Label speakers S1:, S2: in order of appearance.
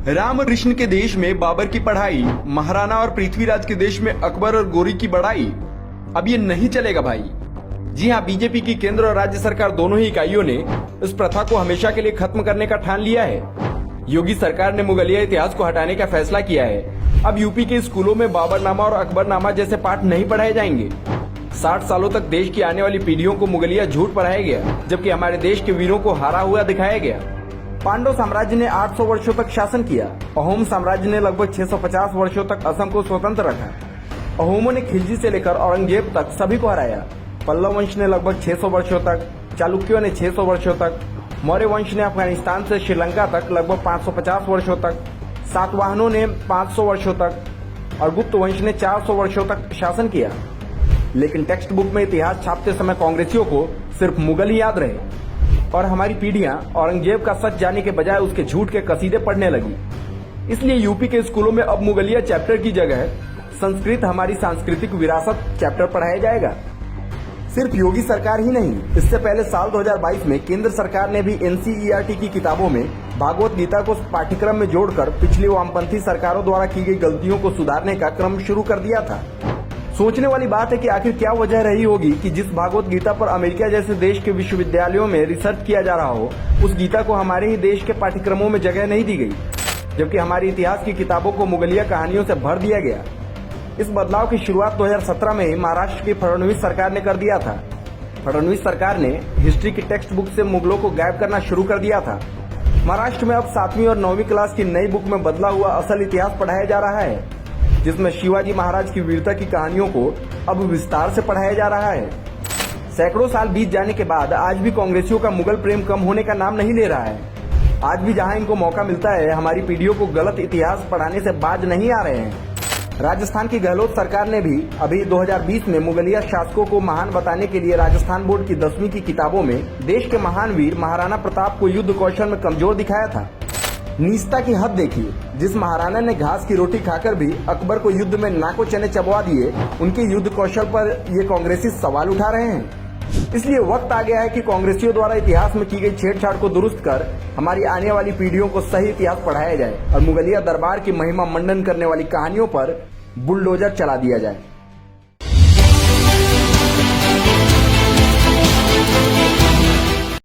S1: राम और कृष्ण के देश में बाबर की पढ़ाई, महाराणा और पृथ्वीराज के देश में अकबर और गोरी की बड़ाई। अब ये नहीं चलेगा भाई। जी हाँ, बीजेपी की केंद्र और राज्य सरकार दोनों ही इकाइयों ने इस प्रथा को हमेशा के लिए खत्म करने का ठान लिया है। योगी सरकार ने मुगलिया इतिहास को हटाने का फैसला किया है। अब यूपी के स्कूलों में बाबरनामा और अकबरनामा जैसे पाठ नहीं पढ़ाए जाएंगे। 60 सालों तक देश की आने वाली पीढ़ियों को मुगलिया झूठ पढ़ाया गया, जबकि हमारे देश के वीरों को हारा हुआ दिखाया गया। पांडव साम्राज्य ने 800 वर्षों तक शासन किया। अहोम साम्राज्य ने लगभग 650 वर्षों तक असम को स्वतंत्र रखा। अहोमों ने खिलजी से लेकर औरंगजेब तक सभी को हराया। पल्लव वंश ने लगभग 600 वर्षों तक, चालुक्यों ने 600 वर्षों तक, मौर्य वंश ने अफगानिस्तान से श्रीलंका तक लगभग 550 वर्षों तक, सातवाहनों ने 500 वर्षों तक और गुप्त वंश ने 400 वर्षों तक शासन किया। लेकिन टेक्स्ट बुक में इतिहास छापते समय कांग्रेसियों को सिर्फ मुगल ही याद रहे और हमारी पीढ़ियां औरंगजेब का सच जानने के बजाय उसके झूठ के कसीदे पढ़ने लगी। इसलिए यूपी के स्कूलों में अब मुगलिया चैप्टर की जगह संस्कृत हमारी सांस्कृतिक विरासत चैप्टर पढ़ाया जाएगा। सिर्फ योगी सरकार ही नहीं, इससे पहले साल 2022 में केंद्र सरकार ने भी एनसीईआरटी की किताबों में भागवत गीता को पाठ्यक्रम में जोड़कर पिछली वामपंथी सरकारों द्वारा की गई गलतियों को सुधारने का क्रम शुरू कर दिया था। सोचने वाली बात है कि आखिर क्या वजह रही होगी कि जिस भागवत गीता पर अमेरिका जैसे देश के विश्वविद्यालयों में रिसर्च किया जा रहा हो, उस गीता को हमारे ही देश के पाठ्यक्रमों में जगह नहीं दी गई, जबकि हमारी इतिहास की किताबों को मुगलिया कहानियों से भर दिया गया। इस बदलाव की शुरुआत 2017 में महाराष्ट्र की फडणवीस सरकार ने कर दिया था। फडणवीस सरकार ने हिस्ट्री की टेक्स्ट बुक से मुगलों को गायब करना शुरू कर दिया था। महाराष्ट्र में अब 7वीं और 9वीं क्लास की नई बुक में बदला हुआ असल इतिहास पढ़ाया जा रहा है, जिसमें शिवाजी महाराज की वीरता की कहानियों को अब विस्तार से पढ़ाया जा रहा है। सैकड़ों साल बीत जाने के बाद आज भी कांग्रेसियों का मुगल प्रेम कम होने का नाम नहीं ले रहा है। आज भी जहां इनको मौका मिलता है, हमारी पीढ़ियों को गलत इतिहास पढ़ाने से बाज नहीं आ रहे हैं। राजस्थान की गहलोत सरकार ने भी अभी 2020 में मुगलिया शासकों को महान बताने के लिए राजस्थान बोर्ड की 10वीं की किताबों में देश के महान वीर महाराणा प्रताप को युद्ध कौशल में कमजोर दिखाया था। नीचता की हद देखिए, जिस महाराणा ने घास की रोटी खाकर भी अकबर को युद्ध में नाको चने चबवा दिए, उनके युद्ध कौशल पर ये कांग्रेसी सवाल उठा रहे हैं। इसलिए वक्त आ गया है कि कांग्रेसियों द्वारा इतिहास में की गई छेड़छाड़ को दुरुस्त कर हमारी आने वाली पीढ़ियों को सही इतिहास पढ़ाया जाए और मुगलिया दरबार की महिमा मंडन करने वाली कहानियों पर बुलडोजर चला दिया जाए।